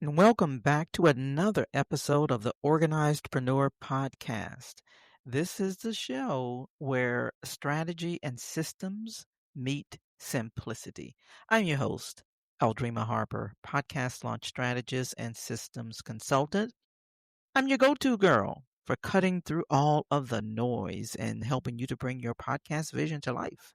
and welcome back to another episode of the Organizedpreneur Podcast. This is the show where strategy and systems meet simplicity. I'm your host, Aldreama Harper, podcast launch strategist and systems consultant. I'm your go-to girl for cutting through all of the noise and helping you to bring your podcast vision to life.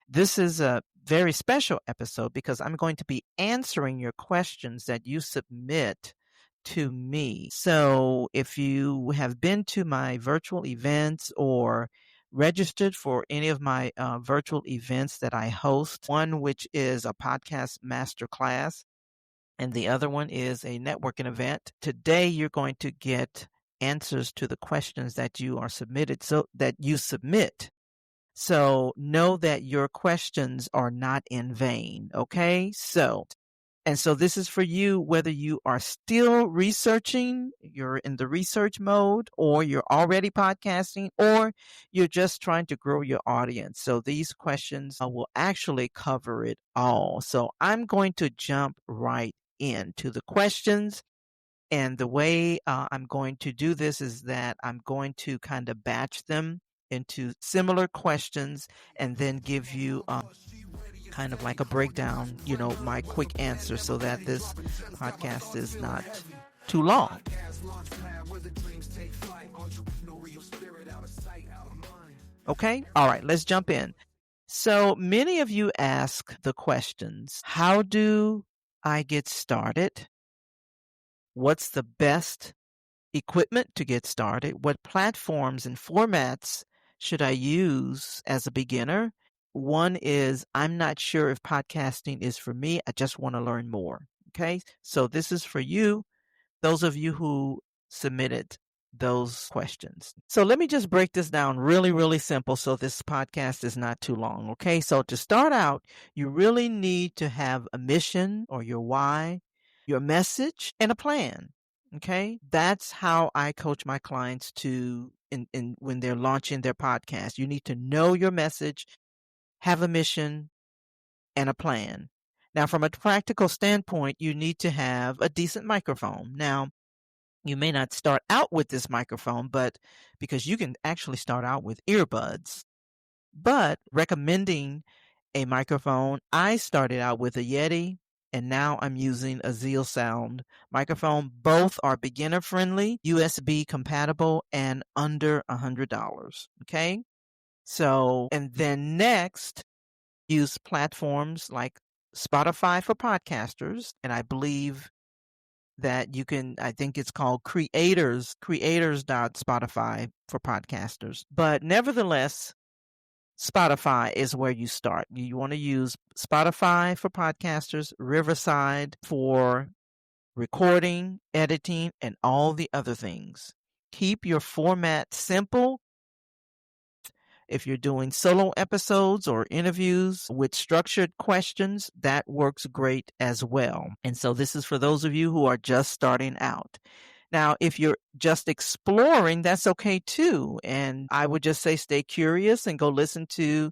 This is a very special episode because I'm going to be answering your questions that you submit to me. So if you have been to my virtual events or registered for any of my virtual events that I host, one which is a podcast masterclass, and the other one is a networking event. Today, you're going to get answers to the questions that you are submitted, so that you submit. So know that your questions are not in vain. Okay. So this is for you, whether you are still researching, you're in the research mode, or you're already podcasting, or you're just trying to grow your audience. So these questions will actually cover it all. So I'm going to jump right into the questions. And the way I'm going to do this is that I'm going to kind of batch them into similar questions and then give you kind of like a breakdown, my quick answer so that this podcast is not too long. Okay. All right. Let's jump in. So many of you ask the questions, how do I get started? What's the best equipment to get started? What platforms and formats should I use as a beginner? One is, I'm not sure if podcasting is for me. I just want to learn more. Okay. So this is for you, those of you who submitted those questions. So let me just break this down really, really simple so this podcast is not too long. Okay. So to start out, you really need to have a mission or your why, your message, and a plan. Okay. That's how I coach my clients to when they're launching their podcast. You need to know your message, have a mission, and a plan. Now, from a practical standpoint, you need to have a decent microphone. Now, you may not start out with this microphone, but because you can actually start out with earbuds. But recommending a microphone, I started out with a Yeti, and now I'm using a Zeal Sound microphone. Both are beginner friendly, USB compatible, and under $100. Okay. So, and then next, use platforms like Spotify for podcasters. And I believe that you can, I think it's called creators.spotify for podcasters. But nevertheless, Spotify is where you start. You want to use Spotify for podcasters, Riverside for recording, editing, and all the other things. Keep your format simple. If you're doing solo episodes or interviews with structured questions, that works great as well. And so this is for those of you who are just starting out. Now, if you're just exploring, that's okay too. And I would just say stay curious and go listen to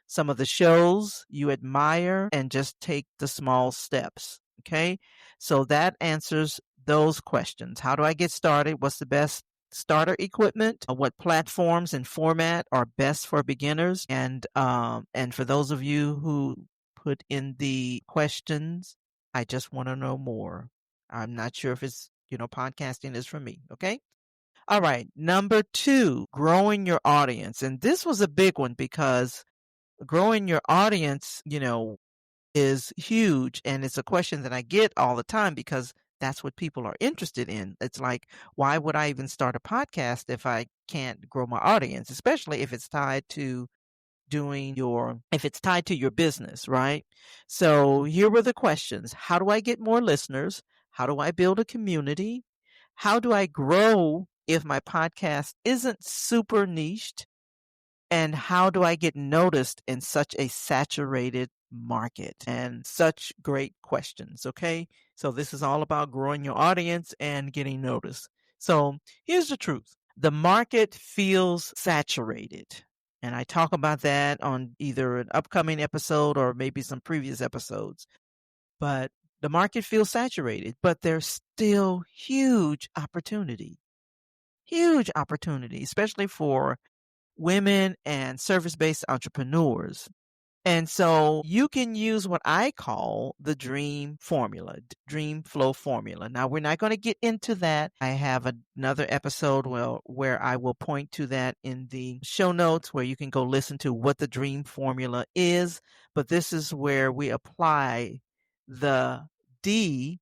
some of the shows you admire and just take the small steps. Okay. So that answers those questions. How do I get started? What's the best starter equipment? What platforms and format are best for beginners? And for those of you who put in the questions, I just want to know more. I'm not sure if it's, podcasting is for me. Okay. All right. Number 2, growing your audience. And this was a big one because growing your audience, is huge. And it's a question that I get all the time because that's what people are interested in. It's like, why would I even start a podcast if I can't grow my audience, especially if it's tied to your business, right? So here were the questions. How do I get more listeners? How do I build a community? How do I grow if my podcast isn't super niched? And how do I get noticed in such a saturated market? And such great questions. Okay. So this is all about growing your audience and getting noticed. So here's the truth. The market feels saturated. And I talk about that on either an upcoming episode or maybe some previous episodes. But The market feels saturated, but there's still huge opportunity, especially for women and service-based entrepreneurs. And so you can use what I call the dream formula, dream flow formula. Now, we're not going to get into that. I have another episode where I will point to that in the show notes where you can go listen to what the dream formula is. But this is where we apply the D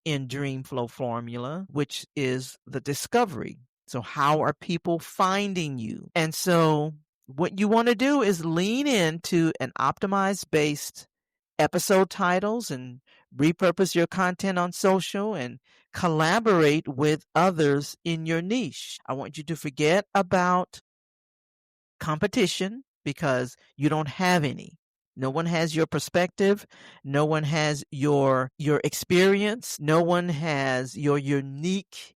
in dream flow formula, which is the discovery. So how are people finding you? And so what you want to do is lean into an optimized based episode titles and repurpose your content on social and collaborate with others in your niche. I want you to forget about competition because you don't have any. No one has your perspective. No one has your experience. No one has your unique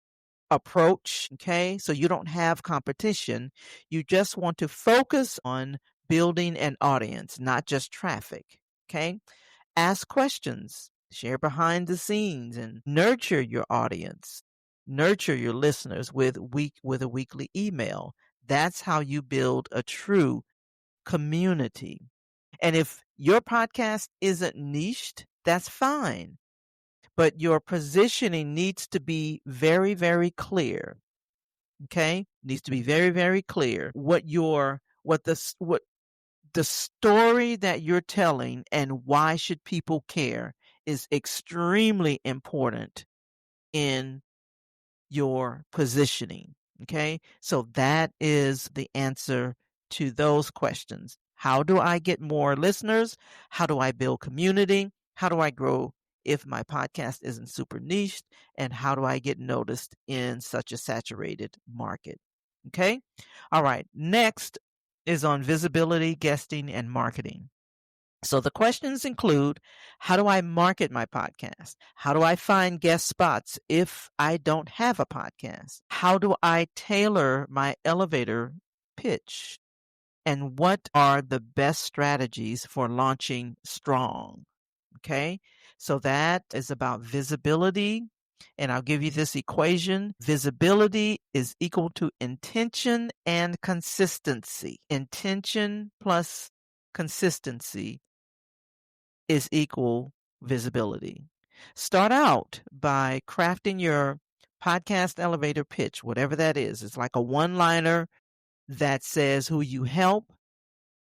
approach. Okay. So you don't have competition. You just want to focus on building an audience, not just traffic. Okay. Ask questions, share behind the scenes, and nurture your audience. Nurture your listeners with a weekly email. That's how you build a true community. And if your podcast isn't niched, that's fine. But your positioning needs to be very, very clear. Okay? Needs to be very, very clear what the story that you're telling and why should people care is extremely important in your positioning. Okay. So that is the answer to those questions. How do I get more listeners? How do I build community? How do I grow if my podcast isn't super niched? And how do I get noticed in such a saturated market? Okay. All right. Next is on visibility, guesting, and marketing. So the questions include, how do I market my podcast? How do I find guest spots if I don't have a podcast? How do I tailor my elevator pitch? And what are the best strategies for launching strong? Okay, so that is about visibility. And I'll give you this equation. Visibility is equal to intention and consistency. Intention plus consistency is equal visibility. Start out by crafting your podcast elevator pitch, whatever that is. It's like a one-liner that says who you help,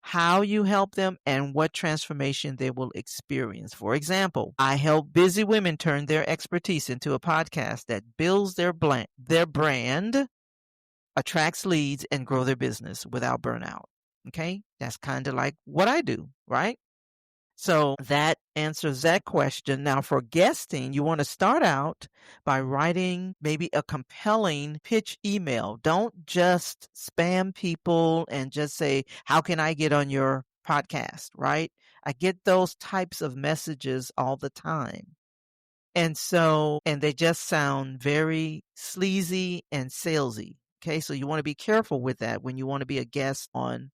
how you help them, and what transformation they will experience. For example, I help busy women turn their expertise into a podcast that builds their brand, attracts leads, and grow their business without burnout. Okay? That's kind of like what I do, right? So that answers that question. Now, for guesting, you want to start out by writing maybe a compelling pitch email. Don't just spam people and just say, how can I get on your podcast, right? I get those types of messages all the time. And they just sound very sleazy and salesy. Okay, so you want to be careful with that when you want to be a guest on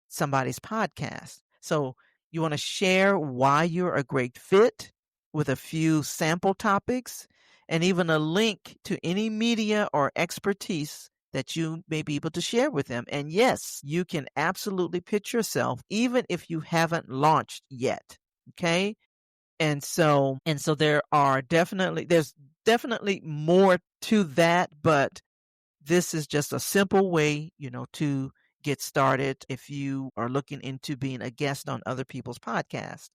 somebody's podcast. So you want to share why you're a great fit with a few sample topics and even a link to any media or expertise that you may be able to share with them. And yes, you can absolutely pitch yourself even if you haven't launched yet. Okay. There's definitely more to that, but this is just a simple way, to get started if you are looking into being a guest on other people's podcasts.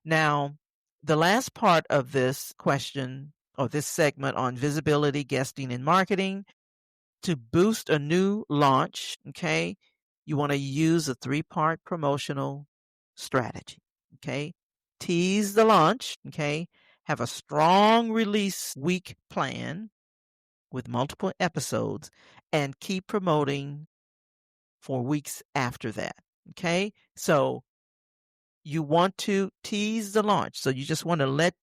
Now, the last part of this question or this segment on visibility, guesting, and marketing, to boost a new launch, okay, you want to use a 3-part promotional strategy, okay? Tease the launch, okay? Have a strong release week plan with multiple episodes and keep promoting for weeks after that. Okay. So you want to tease the launch. So you just want to let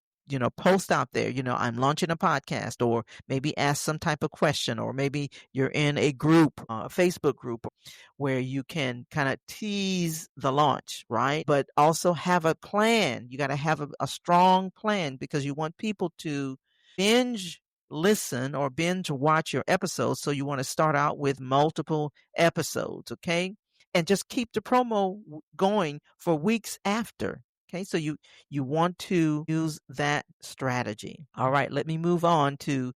post out there, I'm launching a podcast, or maybe ask some type of question, or maybe you're in a group, a Facebook group, where you can kind of tease the launch, right? But also have a plan. You got to have a strong plan, because you want people to binge listen or binge watch your episodes. So you want to start out with multiple episodes, okay? And just keep the promo going for weeks after. Okay, so you want to use that strategy. All right, let me move on to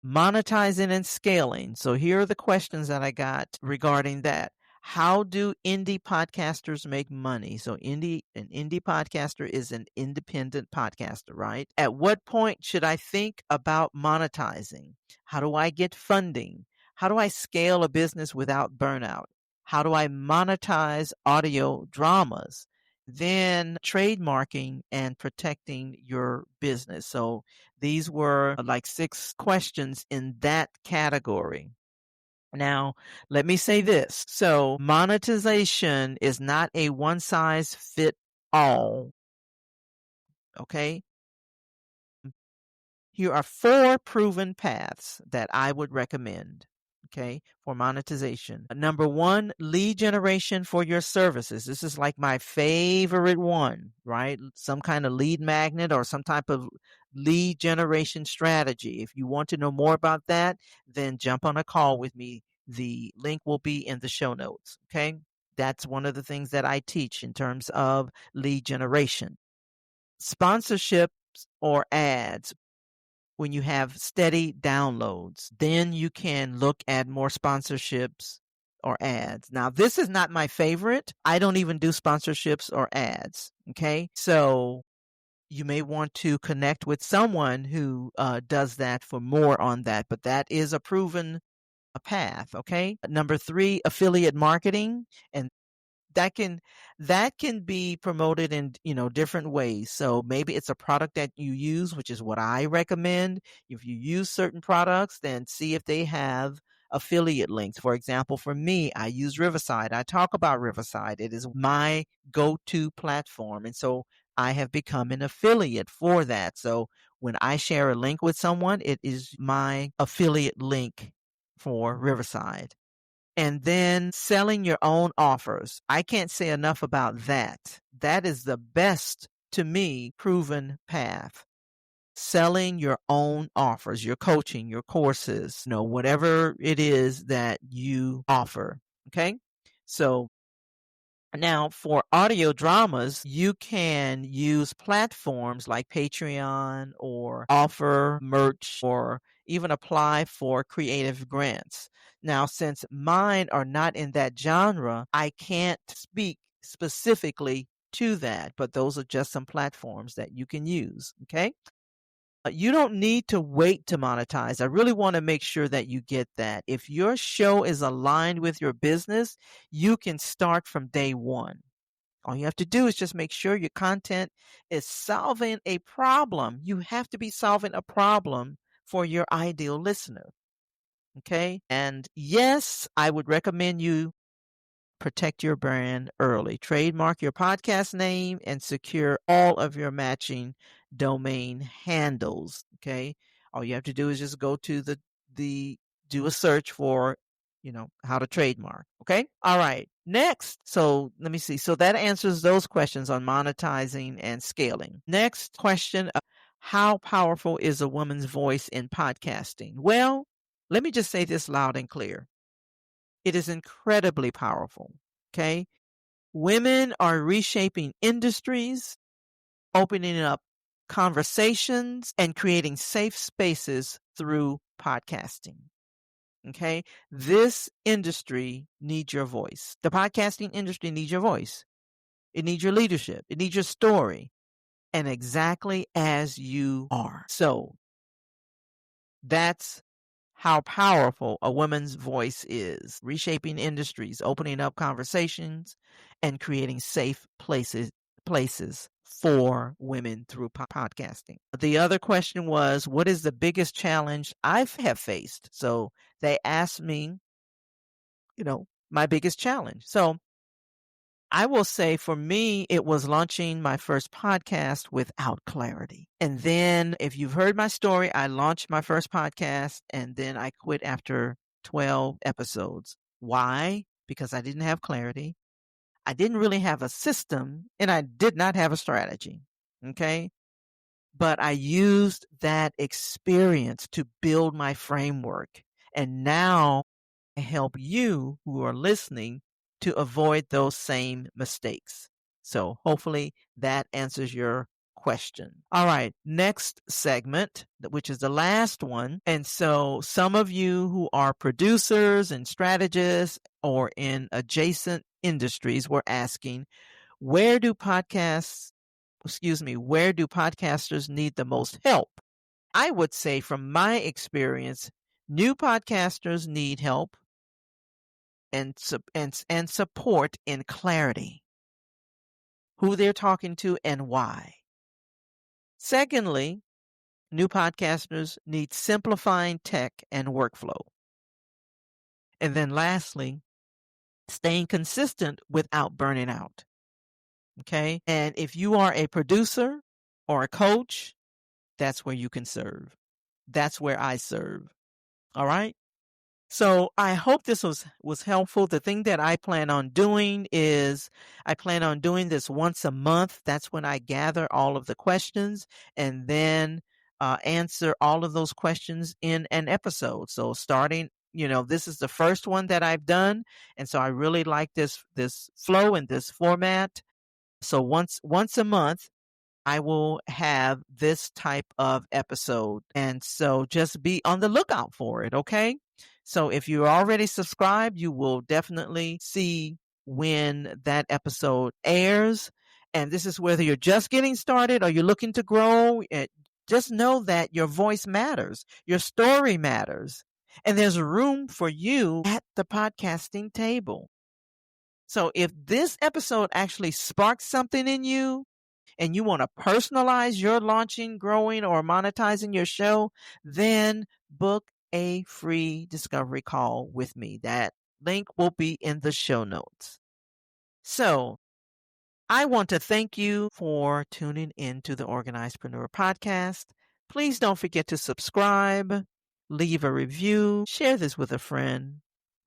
monetizing and scaling. So here are the questions that I got regarding that. How do indie podcasters make money? So an indie podcaster is an independent podcaster, right? At what point should I think about monetizing? How do I get funding? How do I scale a business without burnout? How do I monetize audio dramas? Then trademarking and protecting your business. So these were like 6 questions in that category. Now, let me say this. So monetization is not a one size fit all. Okay. Here are 4 proven paths that I would recommend, okay, for monetization. Number 1, lead generation for your services. This is like my favorite one, right? Some kind of lead magnet or some type of lead generation strategy. If you want to know more about that, then jump on a call with me. The link will be in the show notes, okay? That's one of the things that I teach in terms of lead generation. Sponsorships or ads. When you have steady downloads, then you can look at more sponsorships or ads. Now, this is not my favorite. I don't even do sponsorships or ads. Okay. So you may want to connect with someone who does that for more on that, but that is a proven path. Okay. Number 3, affiliate marketing. And that can be promoted in different ways. So maybe it's a product that you use, which is what I recommend. If you use certain products, then see if they have affiliate links. For example, for me, I use Riverside. I talk about Riverside. It is my go-to platform, and so I have become an affiliate for that. So when I share a link with someone, it is my affiliate link for Riverside. And then selling your own offers. I can't say enough about that. That is the best, to me, proven path. Selling your own offers, your coaching, your courses, whatever it is that you offer. Okay. So now, for audio dramas, you can use platforms like Patreon or offer merch or even apply for creative grants. Now, since mine are not in that genre, I can't speak specifically to that, but those are just some platforms that you can use. Okay. You don't need to wait to monetize. I really want to make sure that you get that. If your show is aligned with your business, you can start from day one. All you have to do is just make sure your content is solving a problem. You have to be solving a problem for your ideal listener. Okay. And yes, I would recommend you protect your brand early. Trademark your podcast name and secure all of your matching domain handles. Okay. All you have to do is just go to the do a search for, how to trademark. Okay. All right. Next. So let me see. So that answers those questions on monetizing and scaling. Next question. How powerful is a woman's voice in podcasting? Well, let me just say this loud and clear. It is incredibly powerful. Okay. Women are reshaping industries, opening up conversations, and creating safe spaces through podcasting. Okay. This industry needs your voice. The podcasting industry needs your voice. It needs your leadership. It needs your story. And exactly as you are. So that's how powerful a woman's voice is, reshaping industries, opening up conversations, and creating safe places for women through podcasting. The other question was, what is the biggest challenge I have faced? So they asked me, my biggest challenge. So I will say for me, it was launching my first podcast without clarity. And then, if you've heard my story, I launched my first podcast and then I quit after 12 episodes. Why? Because I didn't have clarity. I didn't really have a system and I did not have a strategy. Okay. But I used that experience to build my framework. And now I help you who are listening to avoid those same mistakes. So hopefully that answers your question. All right, next segment, which is the last one. And so some of you who are producers and strategists or in adjacent industries were asking, where do where do podcasters need the most help? I would say from my experience, new podcasters need help and support in clarity, who they're talking to and why. Secondly, new podcasters need simplifying tech and workflow. And then lastly, staying consistent without burning out. Okay. And if you are a producer or a coach, that's where you can serve. That's where I serve. All right. So I hope this was helpful. The thing that I plan on doing is I plan on doing this once a month. That's when I gather all of the questions and then answer all of those questions in an episode. So starting, this is the first one that I've done, and so I really like this flow and this format. So once a month, I will have this type of episode. And so just be on the lookout for it, okay? So if you're already subscribed, you will definitely see when that episode airs. And this is whether you're just getting started or you're looking to grow. Just know that your voice matters, your story matters, and there's room for you at the podcasting table. So if this episode actually sparks something in you, and you want to personalize your launching, growing, or monetizing your show, then book a free discovery call with me. That link will be in the show notes. So I want to thank you for tuning in to the Organizedpreneur podcast. Please don't forget to subscribe, leave a review, share this with a friend,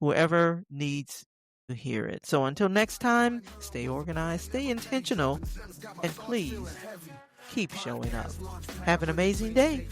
whoever needs to hear it. So until next time, stay organized, stay intentional, and please keep showing up. Have an amazing day.